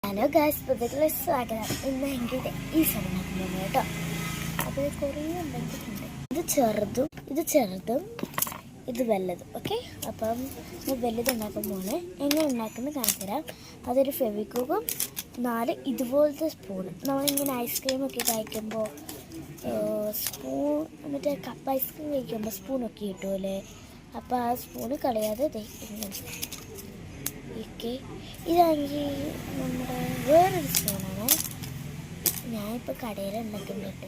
Hello guys, പുതിയ സ്വാഗതം. ഇന്ന് എൻ്റെ ഈ സാധനം കേട്ടോ. അത് കുറേ ഉണ്ടാക്കിയിട്ടുണ്ട്. ഇത് ചെറുതും ഇത് വലുതും. ഓക്കെ, അപ്പം വലുത് ഉണ്ടാക്കുമ്പോൾ എങ്ങനെ ഉണ്ടാക്കുന്നത് കാണിച്ചു തരാം. അതൊരു ഫെവിക്വിക്കും 4 ഇതുപോലത്തെ സ്പൂണ്. നമ്മളിങ്ങനെ ഐസ്ക്രീമൊക്കെ കഴിക്കുമ്പോൾ സ്പൂൺ മറ്റേ കപ്പ് ഐസ്ക്രീം കഴിക്കുമ്പോൾ സ്പൂണൊക്കെ കിട്ടുമല്ലേ, അപ്പോൾ ആ സ്പൂണ് കളയാതെ ഇങ്ങനെ. ഓക്കെ, ഇതാണെങ്കിൽ നമ്മുടെ വേറൊരു സ്പൂണാണ്. ഞാനിപ്പോൾ കടയിൽ ഉണ്ടാക്കുന്നുണ്ട്.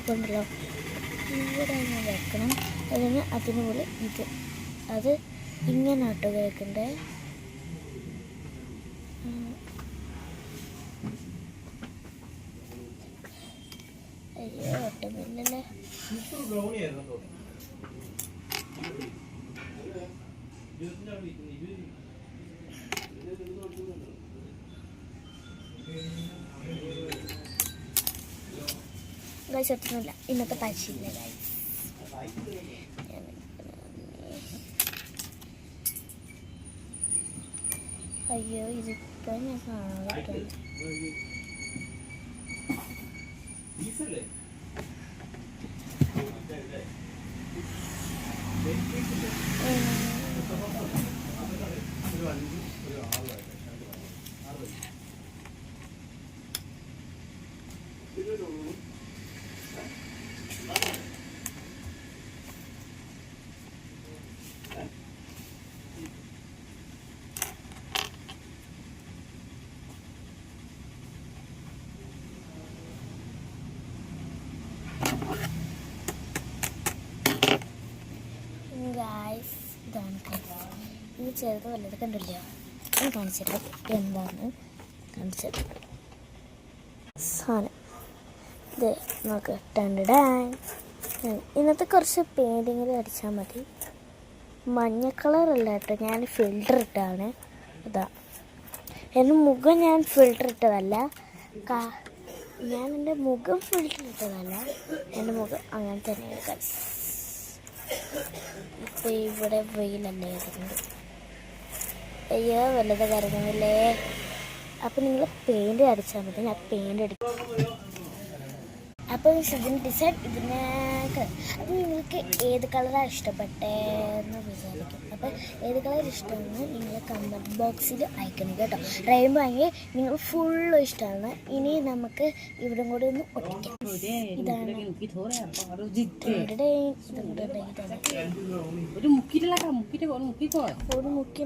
കൊണ്ടല്ലോ ഇവിടെ വെക്കണം. അതിന് അതിനുപോലെ അത് ഇങ്ങനെ ആട്ടോ കേൾക്കണ്ടേ. അയ്യോ ഒട്ടുമില്ലല്ലേ. ഗൈസ് ഒട്ടുമില്ല, ഇന്നത്തെ പരിശീലന ഗൈസ്. അയ്യോ ഇതിപ്പോൾ ഞാൻ കാണാൻ ഗൈസ്. ഇതാണ് ഇത് ചെറുത് വല്ലത് കണ്ടില്ല. ഞാൻ കാണിച്ചിട്ട് എന്താണ് കാണിച്ചത് സാധനം. ഇത് നോക്ക്. ഇന്നത്തെ കുറച്ച് പെയിൻറ്റിങ്ങിൽ അടിച്ചാൽ മതി. മഞ്ഞ കളറല്ല കേട്ടോ, ഞാൻ ഫിൽറ്റർ ഇട്ടാണ്. ഇതാ എൻ്റെ മുഖം ഞാൻ ഫിൽറ്റർ ഇട്ടതല്ല. ഞാൻ എൻ്റെ മുഖം ഫിൽറ്റർ ഇട്ടതല്ല, എൻ്റെ മുഖം അങ്ങനെ തന്നെയാണ് ഗൈസ്. ഇപ്പം ഇവിടെ വെയിലല്ലേ വരുന്നത്. അയ്യോ വല്ലത് കരുതുന്നില്ലേ. അപ്പം നിങ്ങൾ പെയിൻറ് അടിച്ചാൽ മതി. ഞാൻ പെയിൻറ് അടിക്കും. അപ്പോൾ ഇതിന് ഡിസൈൻ ഇതിനൊക്കെ അത് നിങ്ങൾക്ക് ഏത് കളറാണ് ഇഷ്ടപ്പെട്ടതെന്ന് വിചാരിക്കും. അപ്പോൾ ഏത് കളർ ഇഷ്ടമെന്ന് നിങ്ങൾ കമൻറ്റ് ബോക്സിൽ അയക്കണം കേട്ടോ. റെയിൻബോ ആണെങ്കിൽ നിങ്ങൾ ഫുള്ളും ഇഷ്ടമാണ്. ഇനി നമുക്ക് ഇവിടെ കൂടി ഒന്ന് ഒട്ടിക്കാം. ഇതാണ് ഒരു മുക്കി